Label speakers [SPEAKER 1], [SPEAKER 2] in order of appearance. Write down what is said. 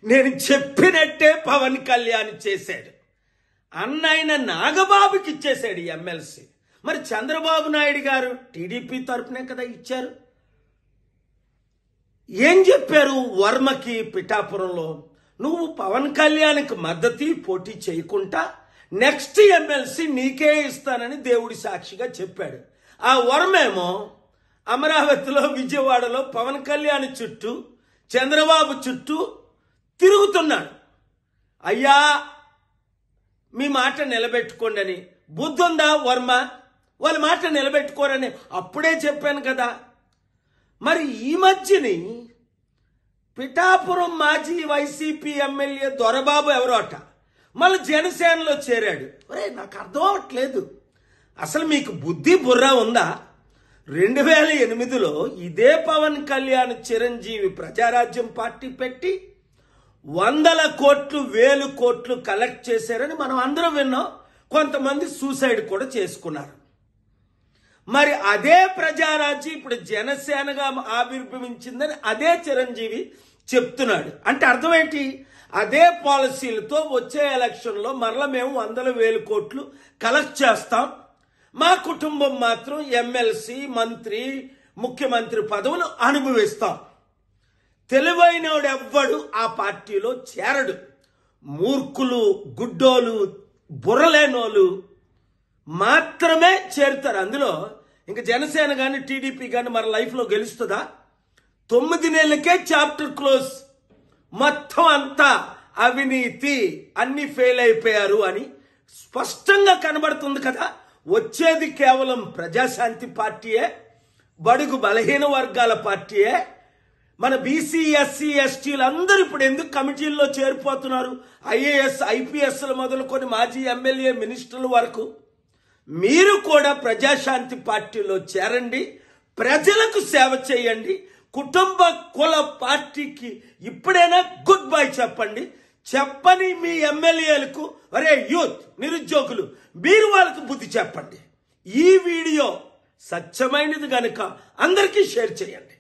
[SPEAKER 1] నేను చెప్పినట్టే పవన్ కళ్యాణ్ చేశాడు. అన్నైన నాగబాబుకి ఇచ్చేశాడు ఎమ్మెల్సీ. మరి చంద్రబాబు నాయుడు గారు టీడీపీ తరపునే కదా ఇచ్చారు. ఏం చెప్పారు వర్మకి పిఠాపురంలో? నువ్వు పవన్ కళ్యాణ్కి మద్దతు పోటీ చేయకుండా నెక్స్ట్ ఎమ్మెల్సీ నీకే ఇస్తానని దేవుడి సాక్షిగా చెప్పాడు. ఆ వర్మేమో అమరావతిలో విజయవాడలో పవన్ కళ్యాణ్ చుట్టూ చంద్రబాబు చుట్టూ తిరుగుతున్నాడు. అయ్యా మీ మాట నిలబెట్టుకోండి అని. బుద్ధుందా వర్మ? వాళ్ళ మాట నిలబెట్టుకోరని అప్పుడే చెప్పాను కదా. మరి ఈ మధ్యని పిఠాపురం మాజీ వైసీపీ ఎమ్మెల్యే దొరబాబు ఎవరో అట మళ్ళీ జనసేనలో చేరాడు. ఒరే నాకు అర్థం అవట్లేదు, అసలు మీకు బుద్ధి బుర్ర ఉందా? 2008లో ఇదే పవన్ కళ్యాణ్ చిరంజీవి ప్రజారాజ్యం పార్టీ పెట్టి 100 కోట్లు 1000 కోట్లు కలెక్ట్ చేశారని మనం అందరం విన్నాం. కొంతమంది సూసైడ్ కూడా చేసుకున్నారు. మరి అదే ప్రజారాజ్యం ఇప్పుడు జనసేనగా ఆవిర్భవించిందని అదే చిరంజీవి చెప్తున్నాడు. అంటే అర్థం ఏంటి? అదే పాలసీలతో వచ్చే ఎలక్షన్లో మరలా మేము 100,000 కోట్లు కలెక్ట్ చేస్తాం, మా కుటుంబం మాత్రం ఎమ్మెల్సీ మంత్రి ముఖ్యమంత్రి పదవులు అనుభవిస్తాం. తెలివైనోడు ఎవ్వడు ఆ పార్టీలో చేరడు. మూర్ఖులు గుడ్డోలు బుర్రలేనోళ్ళు మాత్రమే చేరుతారు అందులో. ఇంకా జనసేన కానీ టీడీపీ కానీ మన లైఫ్లో గెలుస్తుందా? 9 నెలలకే చాప్టర్ క్లోజ్. మొత్తం అంతా అవినీతి, అన్ని ఫెయిల్ అయిపోయారు అని స్పష్టంగా కనబడుతుంది కదా. వచ్చేది కేవలం ప్రజాశాంతి పార్టీయే, బడుగు బలహీన వర్గాల పార్టీయే. మన బీసీ ఎస్సీ ఎస్టీలు అందరూ ఇప్పుడు ఎందుకు కమిటీల్లో చేరిపోతున్నారు? ఐఏఎస్ ఐపీఎస్లు మొదలుకొని మాజీ ఎమ్మెల్యే మినిస్టర్ల వరకు. మీరు కూడా ప్రజాశాంతి పార్టీలో చేరండి, ప్రజలకు సేవ చేయండి. కుటుంబ కుల పార్టీకి ఇప్పుడైనా గుడ్ బై చెప్పండి. చెప్పని మీ ఎమ్మెల్యేలకు, అరే యూత్ నిరుద్యోగులు, మీరు వాళ్ళకు బుద్ధి చెప్పండి. ఈ వీడియో సత్యమైనది గనుక అందరికీ షేర్ చేయండి.